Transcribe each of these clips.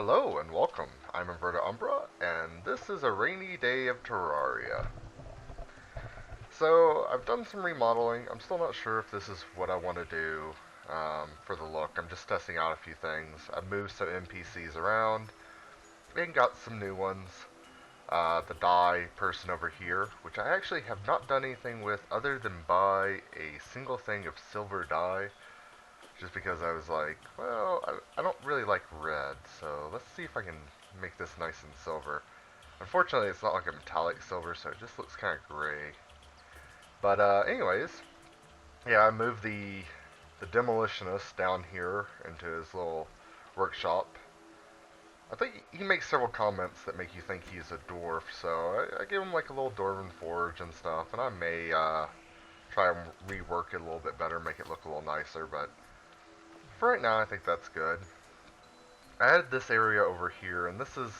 Hello and welcome. I'm Umbra, and this is a rainy day of Terraria. So, I've done some remodeling. I'm still not sure if this is what I want to do for the look. I'm just testing out a few things. I've moved some NPCs around and got some new ones. The dye person over here, which I actually have not done anything with other than buy a single thing of silver dye. Just because I was like, well, I don't really like red, so let's see if I can make this nice and silver. Unfortunately, it's not like a metallic silver, so it just looks kind of gray. But anyways, yeah, I moved the demolitionist down here into his little workshop. I think he makes several comments that make you think he's a dwarf, so I gave him like a little dwarven forge and stuff, and I may try and rework it a little bit better, make it look a little nicer, but for right now, I think that's good. I added this area over here, and this is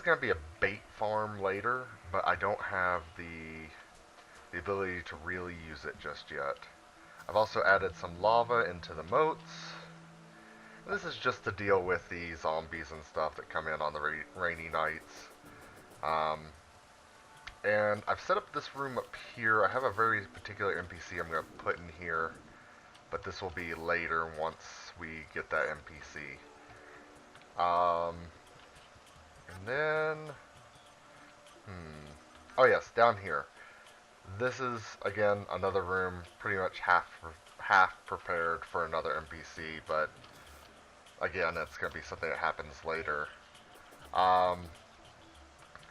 going to be a bait farm later, but I don't have the ability to really use it just yet. I've also added some lava into the moats. And this is just to deal with the zombies and stuff that come in on the rainy nights. And I've set up this room up here. I have a very particular NPC I'm going to put in here, but this will be later once we get that NPC. And then, oh yes, down here. This is again another room, pretty much half prepared for another NPC, but again, it's going to be something that happens later.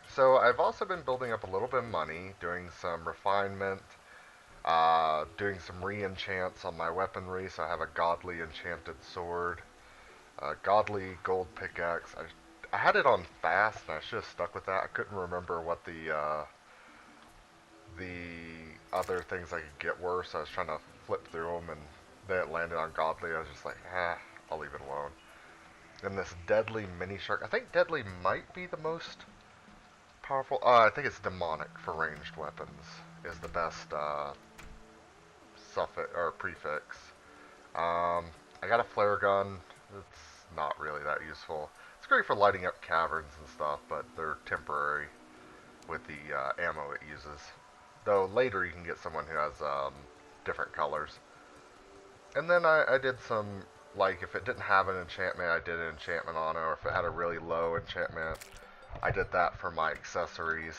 So I've also been building up a little bit of money, doing some refinement, doing some re-enchants on my weaponry, so I have a godly enchanted sword, a godly gold pickaxe. I had it on fast, and I should have stuck with that. I couldn't remember what the other things I could get were, so I was trying to flip through them, and then it landed on godly. I was just like, I'll leave it alone. And this deadly mini shark. I think deadly might be the most powerful. I think it's demonic for ranged weapons is the best suffix or prefix. I got a flare gun. It's not really that useful. It's great for lighting up caverns and stuff, but they're temporary with the ammo it uses. Though later you can get someone who has different colors. And then I did some, like if it didn't have an enchantment, I did an enchantment on it, or if it had a really low enchantment, I did that for my accessories.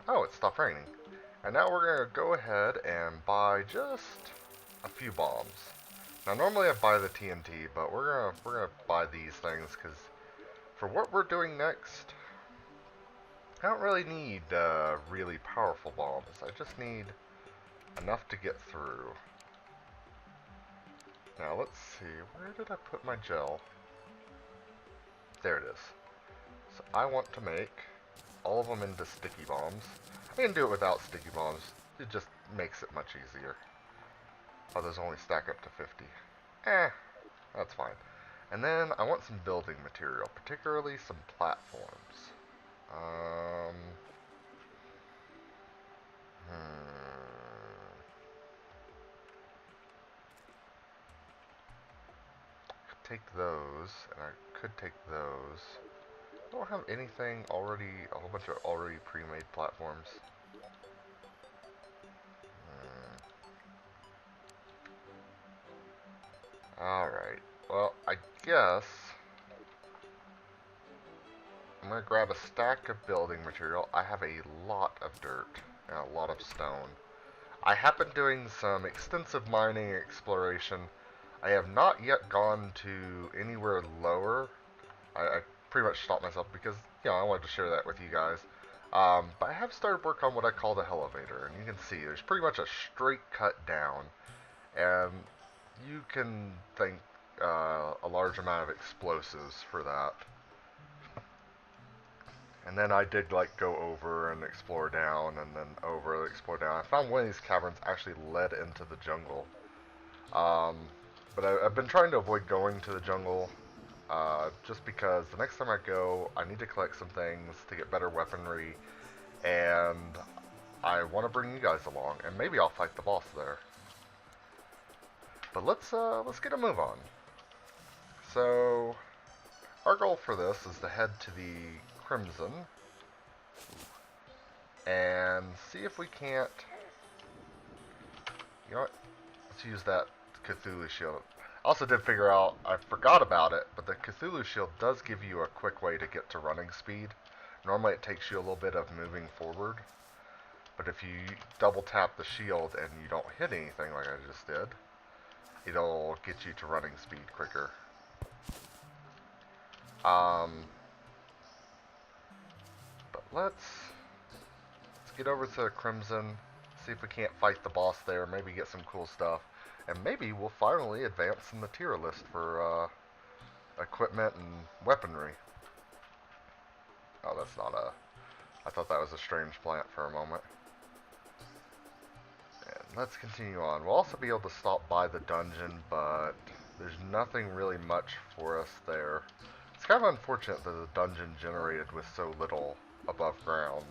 Oh, it stopped raining. And now we're going to go ahead and buy just a few bombs. Now normally I buy the TNT, but we're gonna buy these things because for what we're doing next, I don't really need really powerful bombs. I just need enough to get through. Now let's see, where did I put my gel? There it is. So I want to make all of them into sticky bombs. I can do it without sticky bombs. It just makes it much easier. Oh, those only stack up to 50. That's fine. And then I want some building material, particularly some platforms. Take those, and I could take those. I don't have anything already, a whole bunch of already pre-made platforms. Alright, well, I guess I'm going to grab a stack of building material. I have a lot of dirt and a lot of stone. I have been doing some extensive mining and exploration. I have not yet gone to anywhere lower. I pretty much stopped myself because, I wanted to share that with you guys. But I have started work on what I call the elevator, and you can see there's pretty much a straight cut down, and you can think a large amount of explosives for that. And then I did like go over and explore down, and then over and explore down. I found one of these caverns actually led into the jungle. But I've been trying to avoid going to the jungle, just because the next time I go, I need to collect some things to get better weaponry, and I want to bring you guys along, and maybe I'll fight the boss there. But let's get a move on. So our goal for this is to head to the Crimson and see if we can't. You know what? Let's use that Cthulhu shield. I also did figure out, I forgot about it, but the Cthulhu shield does give you a quick way to get to running speed. Normally it takes you a little bit of moving forward, but if you double tap the shield and you don't hit anything like I just did, it'll get you to running speed quicker. But let's get over to the Crimson, see if we can't fight the boss there, maybe get some cool stuff, and maybe we'll finally advance in the tier list for equipment and weaponry. Oh, that's not a... I thought that was a strange plant for a moment. And let's continue on. We'll also be able to stop by the dungeon, but there's nothing really much for us there. It's kind of unfortunate that the dungeon generated with so little above ground.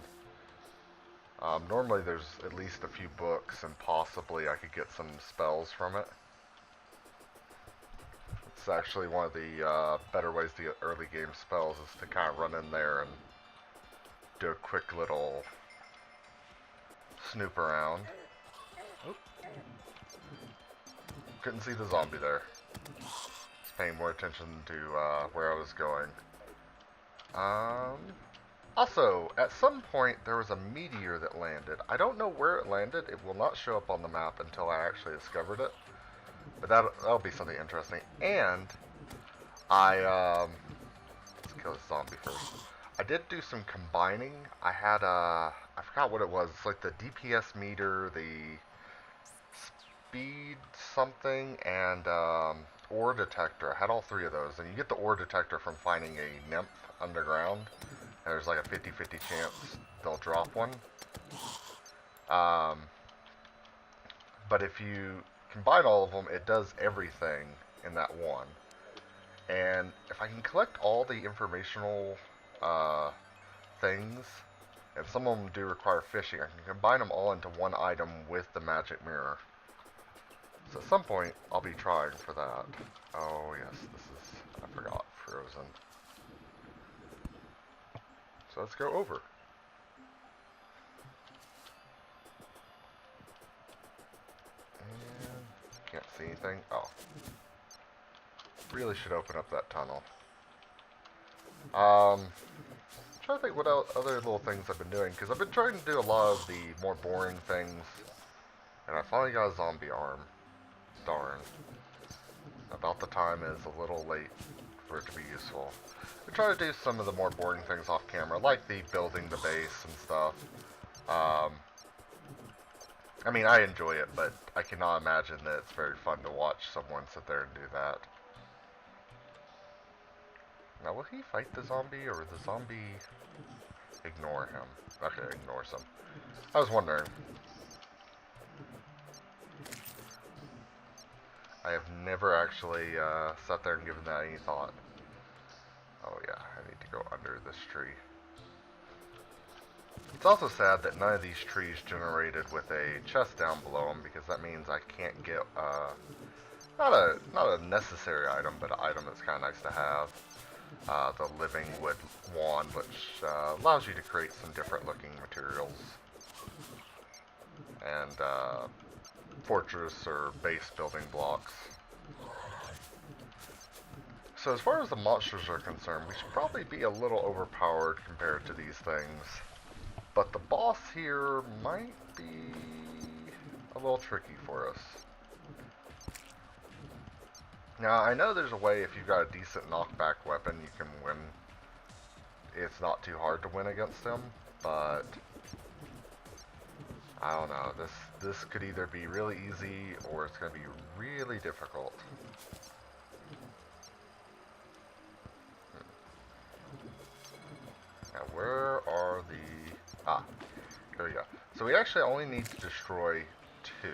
Normally there's at least a few books, and possibly I could get some spells from it. It's actually one of the better ways to get early game spells is to kind of run in there and do a quick little snoop around. Oop. Couldn't see the zombie there. Just paying more attention to where I was going. Also, at some point there was a meteor that landed. I don't know where it landed. It will not show up on the map until I actually discovered it. But that'll be something interesting. And let's kill this zombie first. I did do some combining. I had I forgot what it was. It's like the DPS meter, the speed something, and ore detector. I had all three of those. And you get the ore detector from finding a nymph underground. And there's like a 50-50 chance they'll drop one. But if you combine all of them, it does everything in that one. And if I can collect all the informational things, and some of them do require fishing, I can combine them all into one item with the magic mirror. So at some point, I'll be trying for that. Oh yes, this is, I forgot, frozen. So let's go over. And can't see anything. Oh. Really should open up that tunnel. I'm trying to think what other little things I've been doing, because I've been trying to do a lot of the more boring things, and I finally got a zombie arm. Darn. About the time is a little late for it to be useful. I try to do some of the more boring things off camera, like the building the base and stuff. I mean, I enjoy it, but I cannot imagine that it's very fun to watch someone sit there and do that. Now, will he fight the zombie, or will the zombie ignore him? Okay, ignores him. I was wondering. I have never actually sat there and given that any thought. Oh yeah, I need to go under this tree. It's also sad that none of these trees generated with a chest down below them, because that means I can't get not a necessary item, but an item that's kind of nice to have. The living wood wand, which allows you to create some different looking materials, and fortress or base building blocks. So as far as the monsters are concerned, we should probably be a little overpowered compared to these things. But the boss here might be a little tricky for us. Now, I know there's a way if you've got a decent knockback weapon, you can win. It's not too hard to win against him, but I don't know. This could either be really easy or it's going to be really difficult. Now, where are the... Ah, there we go. So we actually only need to destroy 2.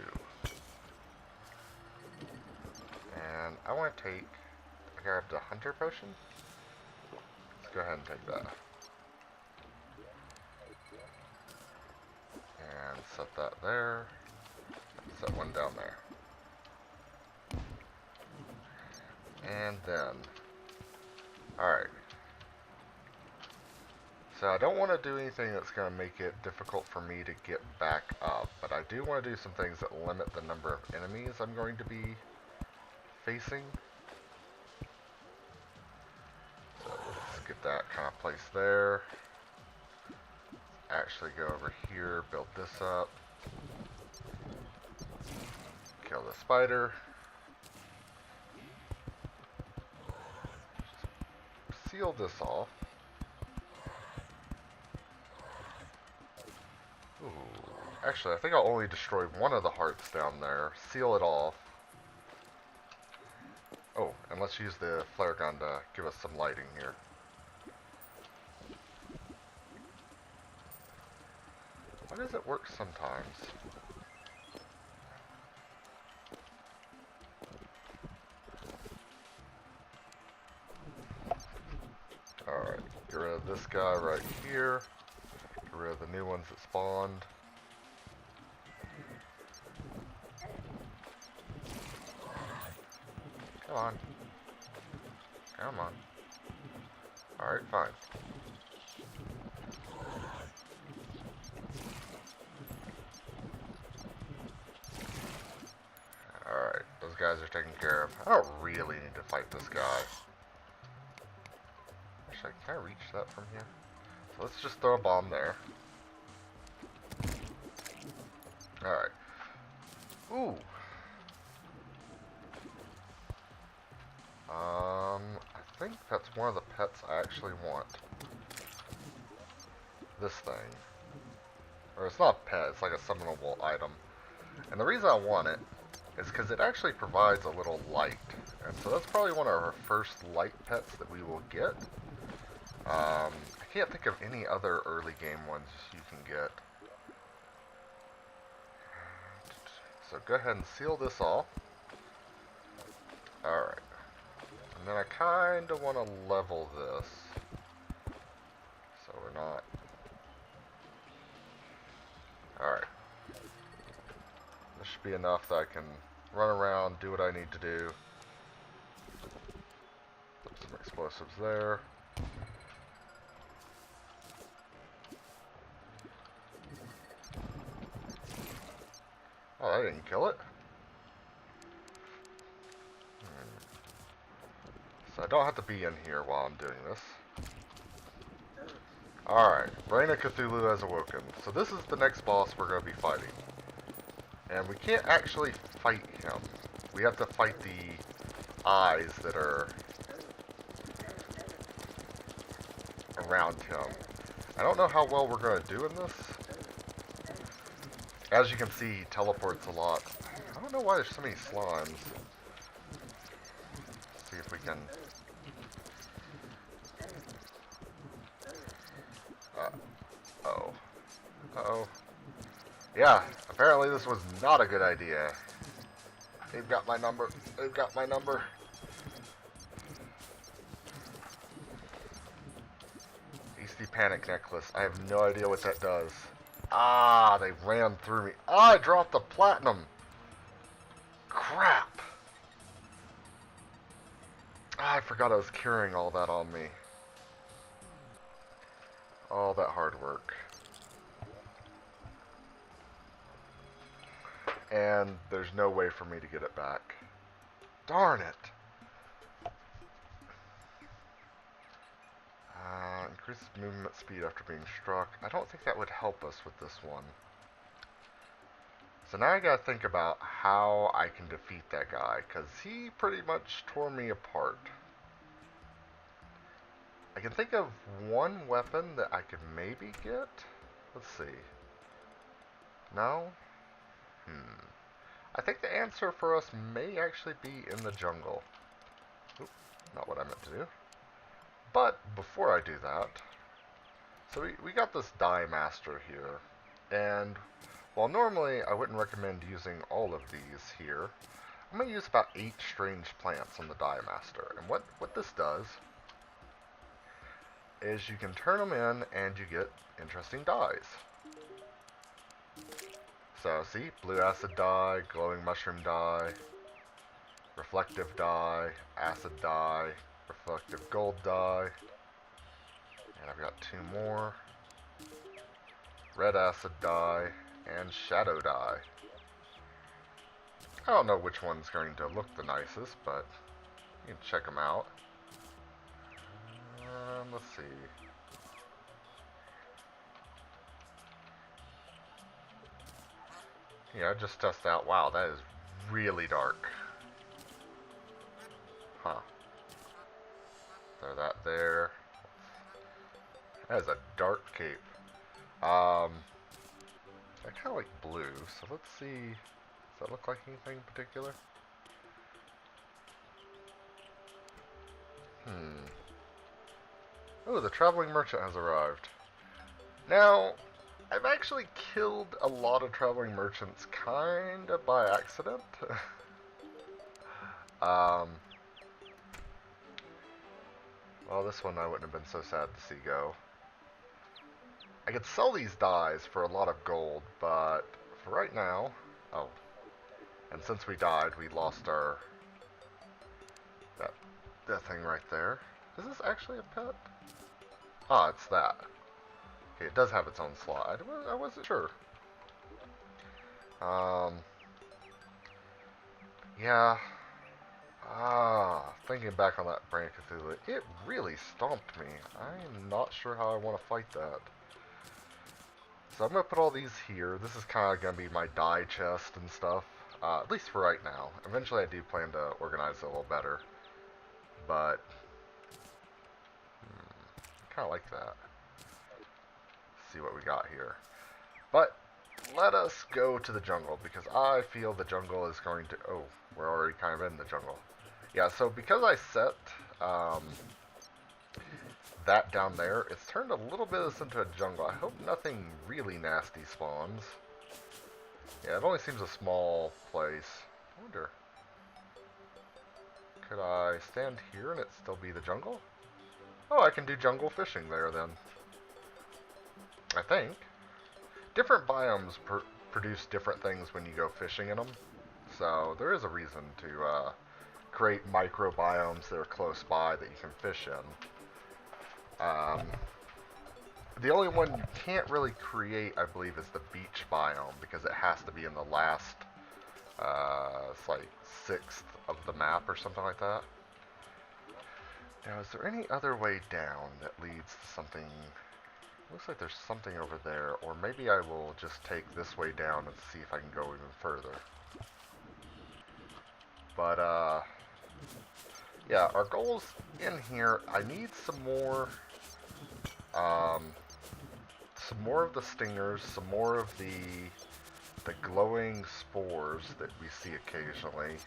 And I want to take... I grab the hunter potion. Let's go ahead and take that. And set that there. Set one down there. And then, alright. So I don't want to do anything that's going to make it difficult for me to get back up, but I do want to do some things that limit the number of enemies I'm going to be facing. So let's get that kind of placed there. Actually go over here, build this up. Kill the spider. Seal this off. Ooh. Actually, I think I'll only destroy one of the hearts down there. Seal it off. Oh, and let's use the flare gun to give us some lighting here. Why does it work sometimes? Alright, get rid of this guy right here. Get rid of the new ones that spawned. Come on. Come on. Alright, fine. Alright, those guys are taken care of. I don't really need to fight this guy. Actually, can I reach that from here? So let's just throw a bomb there. Alright. Ooh. I think that's one of the pets I actually want. This thing. Or it's not a pet, it's like a summonable item. And the reason I want it is because it actually provides a little light. And so that's probably one of our first light pets that we will get. I can't think of any other early game ones you can get. So go ahead and seal this off. Alright. And then I kind of want to level this. So we're not... Alright. This should be enough that I can run around, do what I need to do. Put some explosives there. Oh, I didn't kill it. So I don't have to be in here while I'm doing this. Alright, Brain of Cthulhu has awoken. So this is the next boss we're going to be fighting. And we can't actually fight him. We have to fight the eyes that are around him. I don't know how well we're going to do in this. As you can see, he teleports a lot. I don't know why there's so many slimes. Let's see if we can... Uh-oh. Uh-oh. Yeah, apparently this was not a good idea. They've got my number. They've got my number. Hasty Panic Necklace. I have no idea what that does. Ah, they ran through me. Ah, I dropped the platinum. Crap. Ah, I forgot I was carrying all that on me. All that hard work. And there's no way for me to get it back. Darn it. Increases movement speed after being struck. I don't think that would help us with this one. So now I gotta think about how I can defeat that guy, because he pretty much tore me apart. I can think of one weapon that I could maybe get. Let's see. No? I think the answer for us may actually be in the jungle. Oop, not what I meant to do. But before I do that, so we got this Die Master here, and while normally I wouldn't recommend using all of these here, I'm going to use about 8 strange plants on the Die Master. And what this does is you can turn them in and you get interesting dyes. So see, blue acid dye, glowing mushroom dye, reflective dye, acid dye, reflective gold dye, and I've got 2 more. Red acid dye, and shadow dye. I don't know which one's going to look the nicest, but you can check them out. Let's see. Yeah, just test out. Wow, that is really dark. Huh. Throw that there. That is a dark cape. I kind of like blue, so let's see. Does that look like anything in particular? Oh, the traveling merchant has arrived. Now, I've actually killed a lot of traveling merchants kinda by accident. Well, this one I wouldn't have been so sad to see go. I could sell these dyes for a lot of gold, but for right now... Oh. And since we died, we lost our... That thing right there. Is this actually a pet? Ah, it's that. Okay, it does have its own slot. I wasn't sure. Yeah. Thinking back on that Brain of Cthulhu, it really stomped me. I'm not sure how I want to fight that. So I'm going to put all these here. This is kind of going to be my dye chest and stuff. At least for right now. Eventually I do plan to organize it a little better. But... I kind of like that. Let's see what we got here. But, let us go to the jungle, because I feel the jungle is going to... Oh, we're already kind of in the jungle. Yeah, so because I set that down there, it's turned a little bit of this into a jungle. I hope nothing really nasty spawns. Yeah, it only seems a small place. I wonder... Could I stand here and it still be the jungle? Oh, I can do jungle fishing there then. I think. Different biomes produce different things when you go fishing in them. So there is a reason to create microbiomes that are close by that you can fish in. The only one you can't really create, I believe, is the beach biome, because it has to be in the last, it's like 6th of the map or something like that. Now, is there any other way down that leads to something? Looks like there's something over there, or maybe I will just take this way down and see if I can go even further. But, yeah, our goals in here, I need some more of the stingers, some more of the glowing spores that we see occasionally.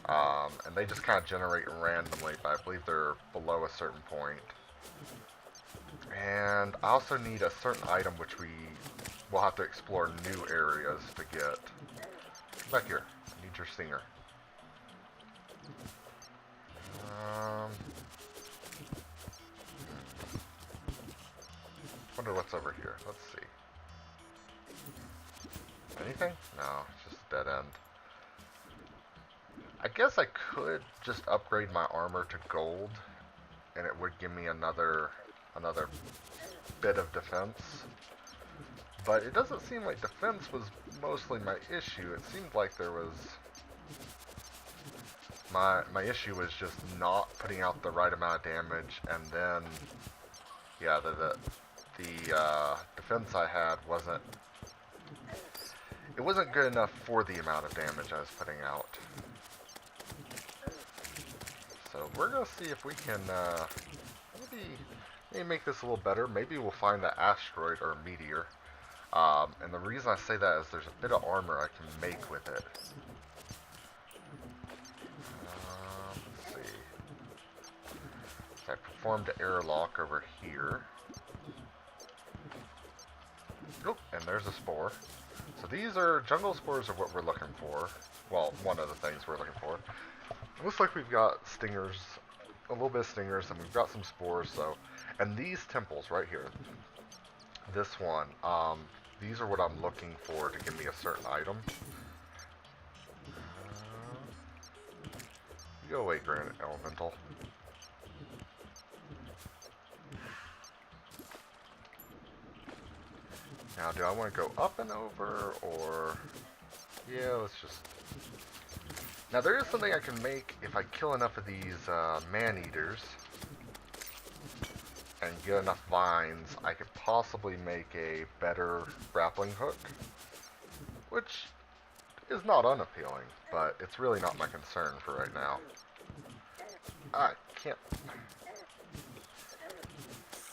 And they just kind of generate randomly, but I believe they're below a certain point. And I also need a certain item which we will have to explore new areas to get. Back here. I need your stinger. Wonder what's over here. Let's see. Anything? No, it's just a dead end. I guess I could just upgrade my armor to gold, and it would give me another bit of defense. But it doesn't seem like defense was mostly my issue. It seemed like there was... My issue was just not putting out the right amount of damage, and then... Yeah, the defense I had wasn't... It wasn't good enough for the amount of damage I was putting out. So we're going to see if we can, maybe make this a little better. Maybe we'll find an asteroid or a meteor. And the reason I say that is there's a bit of armor I can make with it. Let's see. So I performed an airlock over here. Oh, and there's a spore. So these are, jungle spores are what we're looking for. Well, one of the things we're looking for. Looks like we've got stingers, a little bit of stingers, and we've got some spores, so... And these temples right here, this one, these are what I'm looking for to give me a certain item. Go away, Granite Elemental. Now, do I want to go up and over, or... Yeah, let's just... Now, there is something I can make if I kill enough of these man-eaters and get enough vines. I could possibly make a better grappling hook, which is not unappealing, but it's really not my concern for right now. I can't...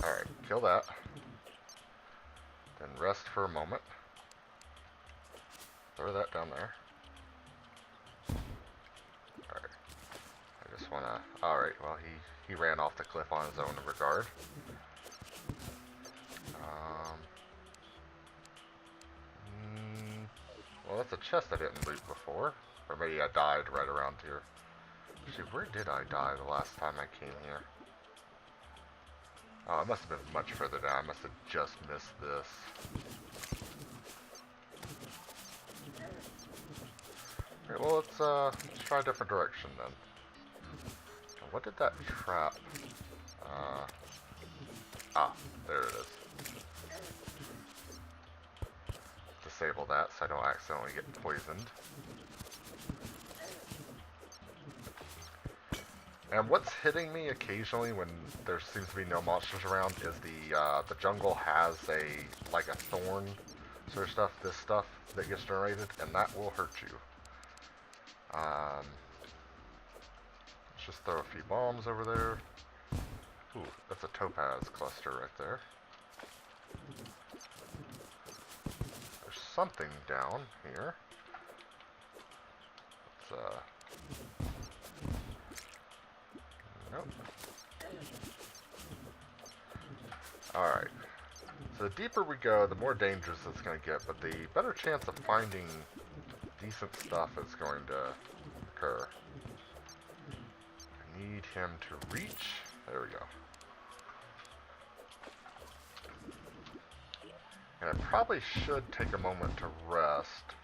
Alright, kill that. Then rest for a moment. Throw that down there. Alright. I just wanna... Alright, well, he ran off the cliff on his own regard. Well, that's a chest I didn't loot before. Or maybe I died right around here. Actually, where did I die the last time I came here? Oh, I must have been much further down. I must have just missed this. Okay, well, let's try a different direction then. What did that trap? There it is. Disable that so I don't accidentally get poisoned. And what's hitting me occasionally when there seems to be no monsters around is the jungle has like a thorn sort of stuff, this stuff that gets generated, and that will hurt you. Let's just throw a few bombs over there. Ooh, that's a topaz cluster right there. There's something down here. Let's, nope. Alright. So the deeper we go, the more dangerous it's going to get, but the better chance of finding decent stuff is going to occur. I need him to reach. There we go. And I probably should take a moment to rest.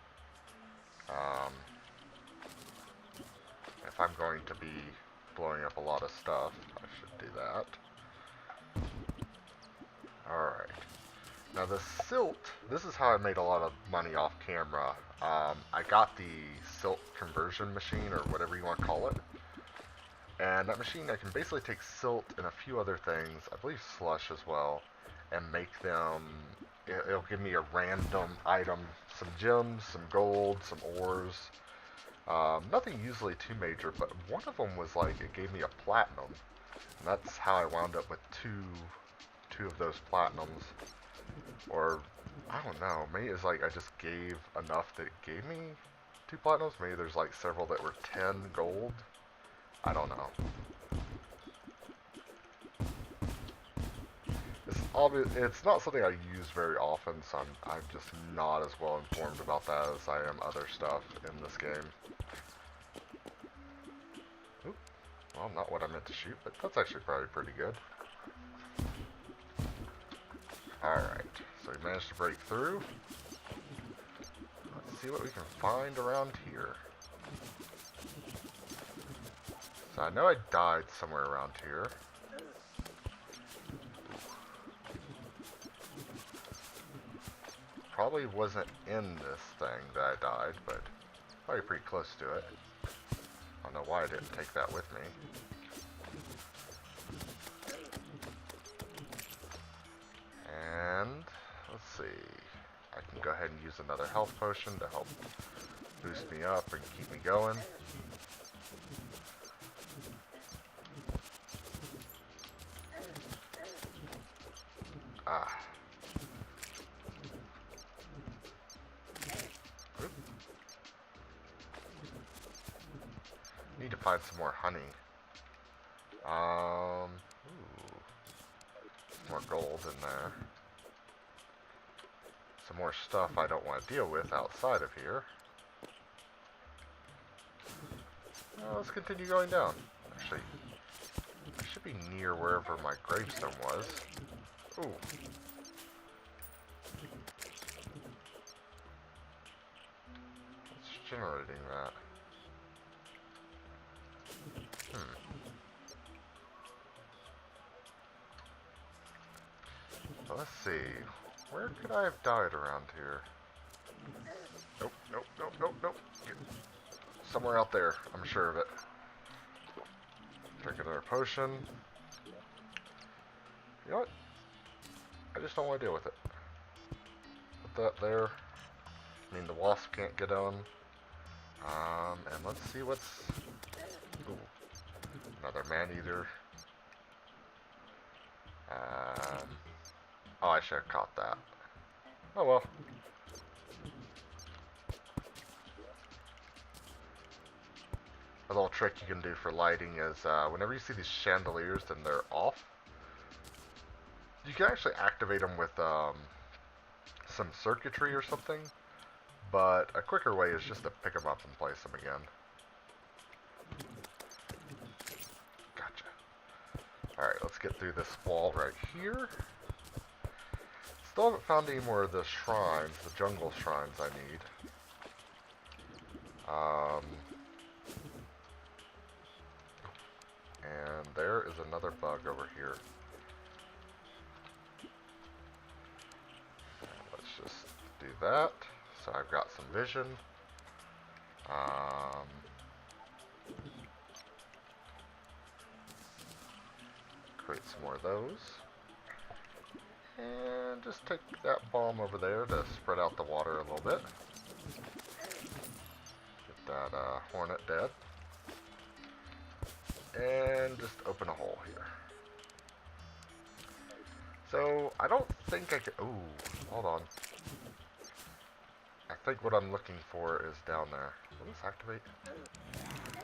If I'm going to be blowing up a lot of stuff, I should do that. Alright. Now the silt, this is how I made a lot of money off camera. I got the silt conversion machine, or whatever you want to call it. And that machine, I can basically take silt and a few other things, I believe slush as well, and make them, it'll give me a random item, some gems, some gold, some ores. Nothing usually too major, but one of them was like, it gave me a platinum. And that's how I wound up with two of those platinums. Or, I don't know, maybe it's like I just gave enough that it gave me 2 platinums. Maybe there's like several that were 10 gold. I don't know. It's not something I use very often, so I'm just not as well informed about that as I am other stuff in this game. Oop. Well, not what I meant to shoot, but that's actually probably pretty good. Alright, so we managed to break through. Let's see what we can find around here. So I know I died somewhere around here. Probably wasn't in this thing that I died, but probably pretty close to it. I don't know why I didn't take that with me. And let's see. I can go ahead and use another health potion to help boost me up and keep me going. Need to find some more honey. Ooh. Some more gold in there. Some more stuff I don't want to deal with outside of here. Let's continue going down. Actually, I should be near wherever my gravestone was. Ooh. What's generating that? let's see. Where could I have died around here? Nope, nope, nope, nope, nope. Somewhere out there, I'm sure of it. Drink another potion. You know what? I just don't want to deal with it. Put that there. I mean, the wasp can't get on. And let's see what's... Ooh. Another man-eater. Oh, I should have caught that. Oh well. A little trick you can do for lighting is whenever you see these chandeliers and they're off, you can actually activate them with some circuitry or something, but a quicker way is just to pick them up and place them again. Gotcha. Alright, let's get through this wall right here. Still haven't found any more of the shrines, the jungle shrines I need. And there is another bug over here. Let's just do that. So I've got some vision. Create some more of those. And just take that bomb over there to spread out the water a little bit. Get that hornet dead. And just open a hole here. So, I don't think I can... Ooh, hold on. I think what I'm looking for is down there. Will this activate?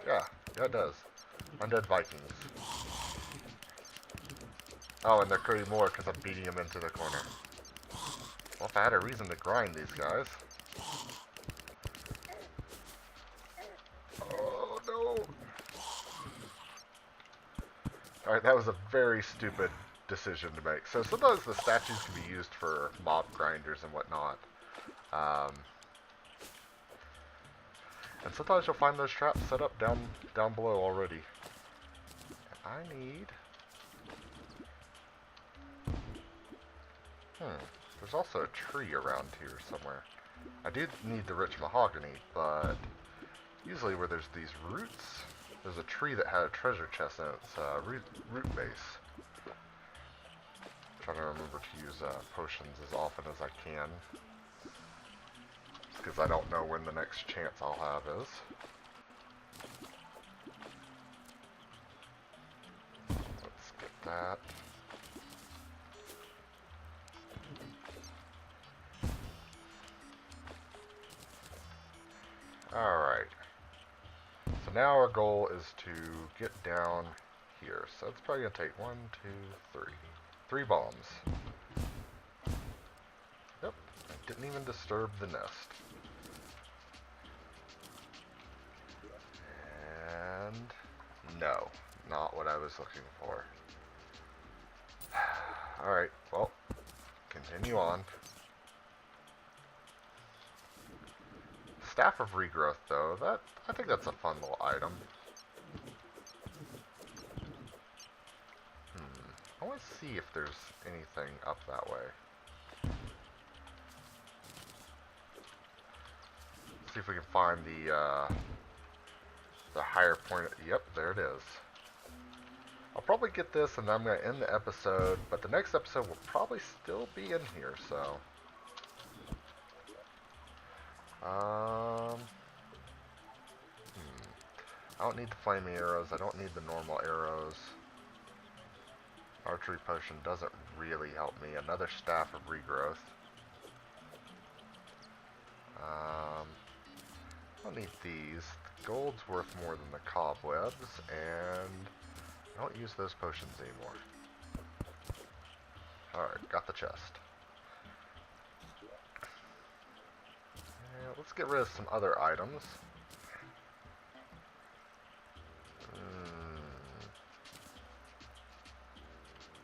Yeah, it does. Undead Vikings. Oh, and they're creating more because I'm beating them into the corner. Well, if I had a reason to grind these guys. Oh, no! Alright, that was a very stupid decision to make. So sometimes the statues can be used for mob grinders and whatnot. And sometimes you'll find those traps set up down below already. And I need... There's also a tree around here somewhere. I do need the rich mahogany, but usually where there's these roots, there's a tree that had a treasure chest in its root base. Trying to remember to use potions as often as I can. Because I don't know when the next chance I'll have is. Let's get that. Alright. So now our goal is to get down here. So it's probably going to take 1, 2, 3. 3 bombs. Yep. I didn't even disturb the nest. And no, not what I was looking for. Alright, well, continue on. Staff of Regrowth, though, I think that's a fun little item. I want to see if there's anything up that way. See if we can find the higher point. Yep, there it is. I'll probably get this and then I'm going to end the episode, but the next episode will probably still be in here, so... I don't need the flaming arrows, I don't need the normal arrows. Archery potion doesn't really help me. Another staff of regrowth. I don't need these. Gold's worth more than the cobwebs, and I don't use those potions anymore. Alright, got the chest. And let's get rid of some other items.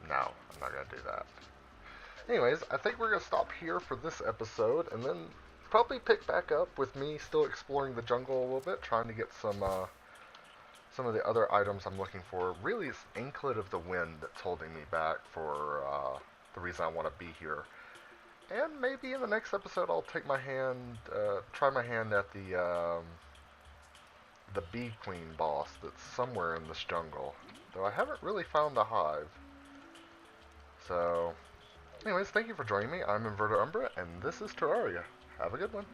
No, I'm not going to do that. Anyways, I think we're going to stop here for this episode, and then probably pick back up with me still exploring the jungle a little bit, trying to get some of the other items I'm looking for. Really, it's Anklet of the Wind that's holding me back for the reason I want to be here. And maybe in the next episode I'll take my hand, try my hand at the bee queen boss that's somewhere in this jungle. Though I haven't really found a hive. So, anyways, thank you for joining me. I'm Inverted Umbra, and this is Terraria. Have a good one.